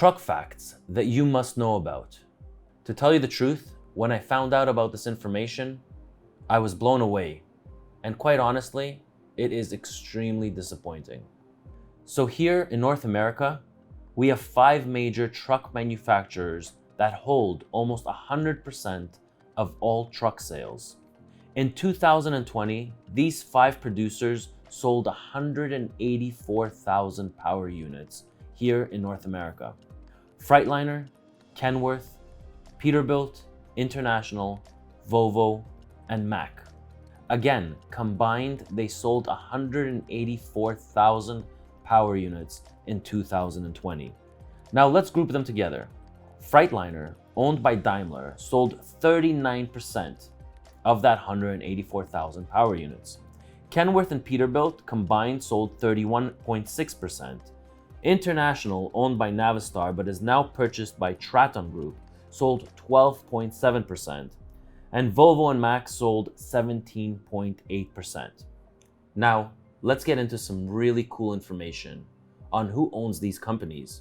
Truck facts that you must know about. To tell you the truth, when I found out about this information, I was blown away. And quite honestly, it is extremely disappointing. So here in North America, we have 5 major truck manufacturers that hold almost 100% of all truck sales. In 2020, these 5 producers sold 184,000 power units here in North America. Freightliner, Kenworth, Peterbilt, International, Volvo, and Mack. Again, combined, they sold 184,000 power units in 2020. Now let's group them together. Freightliner, owned by Daimler, sold 39% of that 184,000 power units. Kenworth and Peterbilt combined sold 31.6%. International, owned by Navistar but is now purchased by Traton Group, sold 12.7%. And Volvo and Mack sold 17.8%. Now, let's get into some really cool information on who owns these companies.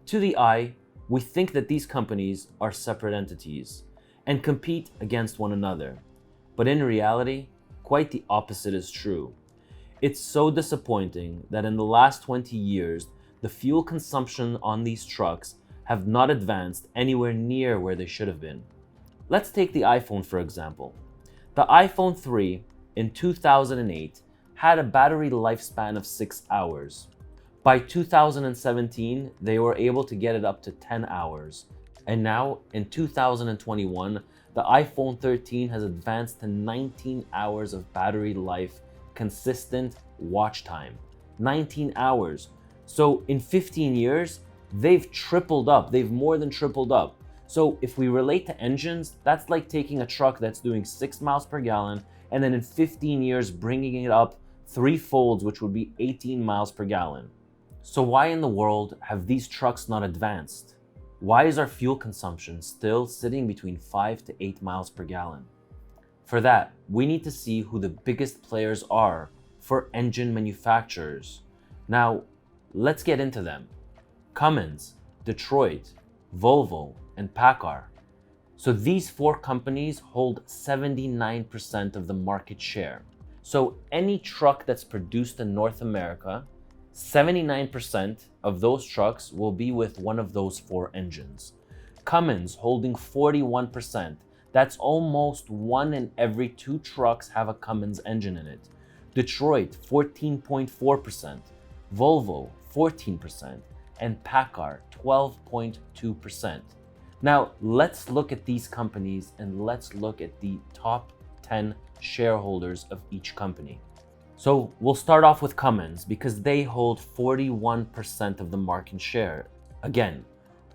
To the eye, we think that these companies are separate entities and compete against one another. But in reality, quite the opposite is true. It's so disappointing that in the last 20 years, the fuel consumption on these trucks have not advanced anywhere near where they should have been. Let's take the iPhone for example. The iPhone 3 in 2008 had a battery lifespan of 6 hours. By 2017, they were able to get it up to 10 hours. And now, in 2021, the iPhone 13 has advanced to 19 hours of battery life, consistent watch time. 19 hours. So in 15 years, they've tripled up. They've more than tripled up. So if we relate to engines, that's like taking a truck that's doing 6 miles per gallon and then in 15 years bringing it up 3 folds, which would be 18 miles per gallon. So why in the world have these trucks not advanced? Why is our fuel consumption still sitting between 5 to 8 miles per gallon? For that, we need to see who the biggest players are for engine manufacturers. Now, let's get into them. Cummins, Detroit, Volvo, and Paccar. So these 4 companies hold 79% of the market share. So any truck that's produced in North America, 79% of those trucks will be with one of those 4 engines. Cummins holding 41%. That's almost 1 in every 2 trucks have a Cummins engine in it. Detroit, 14.4%. Volvo, 14%. And Paccar, 12.2%. Now, let's look at these companies and let's look at the top 10 shareholders of each company. So we'll start off with Cummins because they hold 41% of the market share. Again,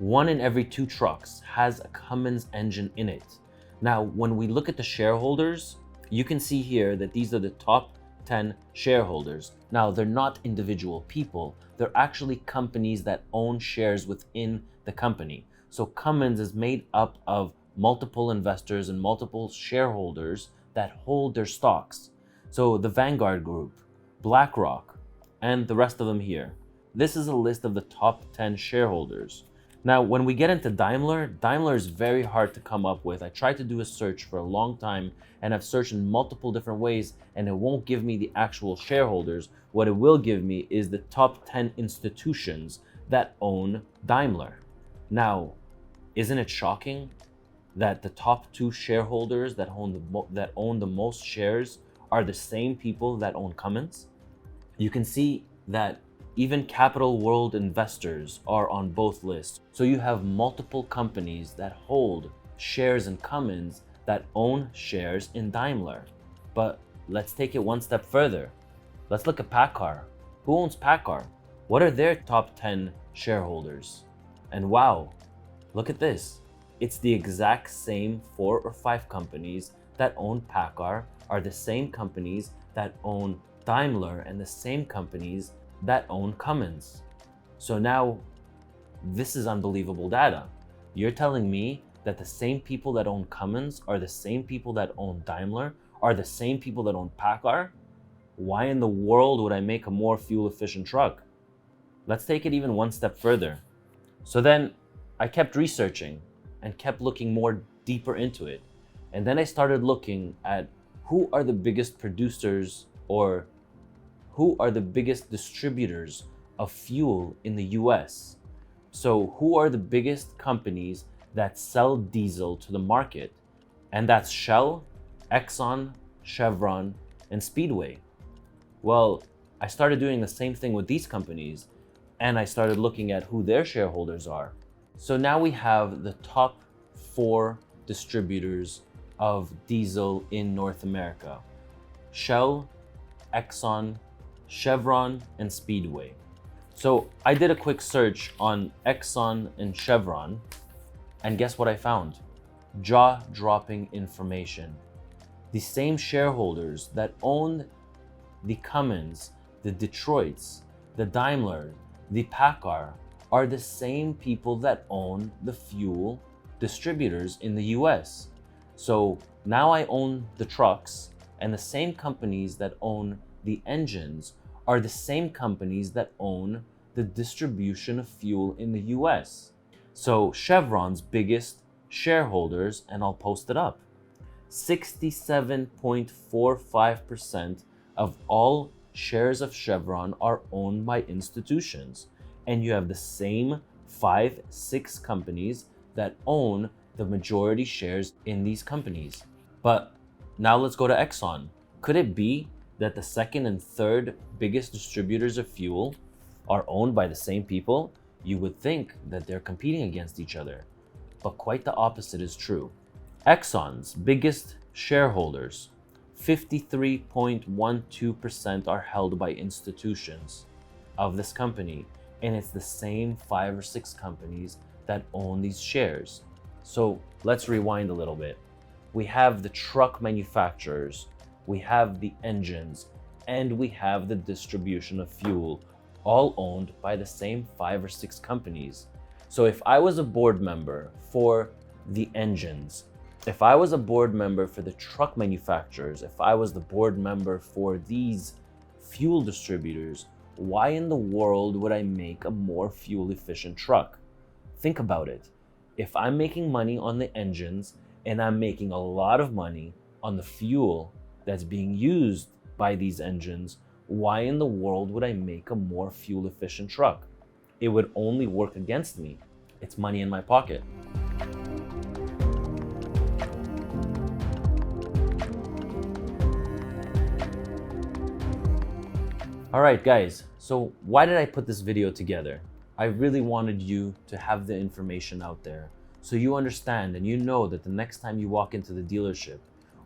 1 in every 2 trucks has a Cummins engine in it. Now, when we look at the shareholders, you can see here that these are the top 10 shareholders. Now, they're not individual people. They're actually companies that own shares within the company. So Cummins is made up of multiple investors and multiple shareholders that hold their stocks. So the Vanguard Group, BlackRock, and the rest of them here. This is a list of the top 10 shareholders. Now, when we get into Daimler, Daimler is very hard to come up with. I tried to do a search for a long time and I've searched in multiple different ways and it won't give me the actual shareholders. What it will give me is the top 10 institutions that own Daimler. Now, isn't it shocking that the top 2 shareholders that own the most shares are the same people that own Cummins? You can see that even Capital World investors are on both lists. So you have multiple companies that hold shares in Cummins that own shares in Daimler. But let's take it one step further. Let's look at Paccar. Who owns Paccar? What are their top 10 shareholders? And wow, look at this. It's the exact same 4 or 5 companies that own Paccar are the same companies that own Daimler and the same companies that own Cummins. So now, this is unbelievable data. You're telling me that the same people that own Cummins are the same people that own Daimler, are the same people that own Paccar? Why in the world would I make a more fuel efficient truck? Let's take it even one step further. So then I kept researching and kept looking more deeper into it. And then I started looking at who are the biggest producers or who are the biggest distributors of fuel in the US. So who are the biggest companies that sell diesel to the market? And that's Shell, Exxon, Chevron, and Speedway. Well, I started doing the same thing with these companies, and I started looking at who their shareholders are. So now we have the top 4 distributors of diesel in North America: Shell, Exxon, Chevron, and Speedway. So I did a quick search on Exxon and Chevron, and guess what I found? Jaw-dropping information. The same shareholders that owned the Cummins, the Detroits, the Daimler, the Paccar are the same people that own the fuel distributors in the US. So now I own the trucks, and the same companies that own the engines are the same companies that own the distribution of fuel in the US. So Chevron's biggest shareholders, and I'll post it up, 67.45% of all shares of Chevron are owned by institutions. And you have the same 5-6 companies that own the majority shares in these companies. But now let's go to Exxon. Could it be that the second and third biggest distributors of fuel are owned by the same people? You would think that they're competing against each other, but quite the opposite is true. Exxon's biggest shareholders, 53.12%, are held by institutions of this company, and it's the same 5 or 6 companies that own these shares. So let's rewind a little bit. We have the truck manufacturers, we have the engines, and we have the distribution of fuel, all owned by the same 5 or 6 companies. So if I was a board member for the engines, if I was a board member for the truck manufacturers, if I was the board member for these fuel distributors, why in the world would I make a more fuel efficient truck? Think about it. If I'm making money on the engines and I'm making a lot of money on the fuel that's being used by these engines, why in the world would I make a more fuel efficient truck? It would only work against me. It's money in my pocket. All right, guys, so why did I put this video together? I really wanted you to have the information out there so you understand and you know that the next time you walk into the dealership,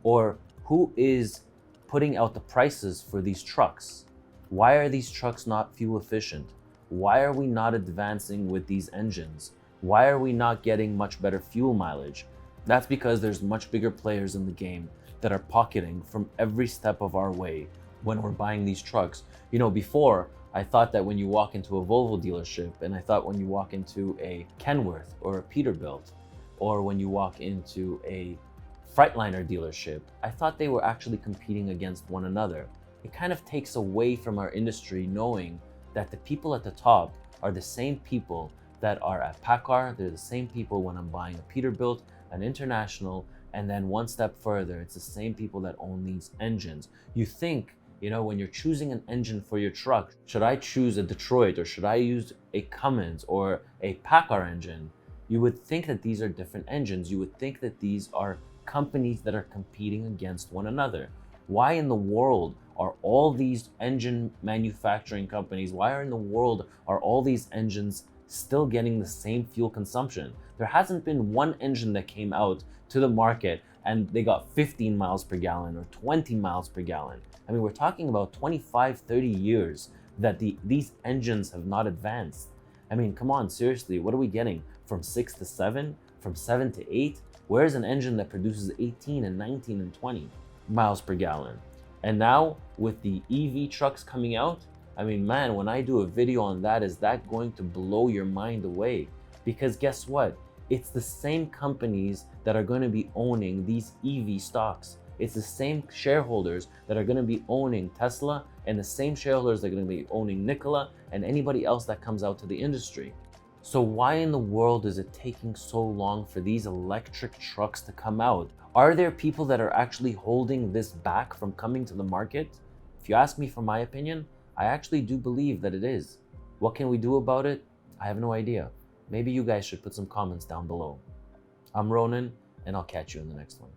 or who is putting out the prices for these trucks, why are these trucks not fuel efficient? Why are we not advancing with these engines? Why are we not getting much better fuel mileage? That's because there's much bigger players in the game that are pocketing from every step of our way when we're buying these trucks. You know, before, I thought that when you walk into a Volvo dealership, and I thought when you walk into a Kenworth or a Peterbilt, or when you walk into a Freightliner dealership, I thought they were actually competing against one another. It kind of takes away from our industry knowing that the people at the top are the same people that are at Paccar. They're the same people when I'm buying a Peterbilt, an International, and then one step further, it's the same people that own these engines. You think, you know, when you're choosing an engine for your truck, should I choose a Detroit or should I use a Cummins or a Paccar engine? You would think that these are different engines. You would think that these are companies that are competing against one another. Why in the world are all these engine manufacturing companies, why in the world are all these engines still getting the same fuel consumption? There hasn't been one engine that came out to the market and they got 15 miles per gallon or 20 miles per gallon. I mean, we're talking about 25, 30 years that these engines have not advanced. I mean, come on, seriously, what are we getting? From 6 to 7? From 7 to 8? Where's an engine that produces 18 and 19 and 20 miles per gallon? And now with the EV trucks coming out, I mean, man, when I do a video on that, is that going to blow your mind away? Because guess what? It's the same companies that are going to be owning these EV stocks. It's the same shareholders that are going to be owning Tesla, and the same shareholders that are going to be owning Nikola and anybody else that comes out to the industry. So why in the world is it taking so long for these electric trucks to come out? Are there people that are actually holding this back from coming to the market? If you ask me for my opinion, I actually do believe that it is. What can we do about it? I have no idea. Maybe you guys should put some comments down below. I'm Ronen, and I'll catch you in the next one.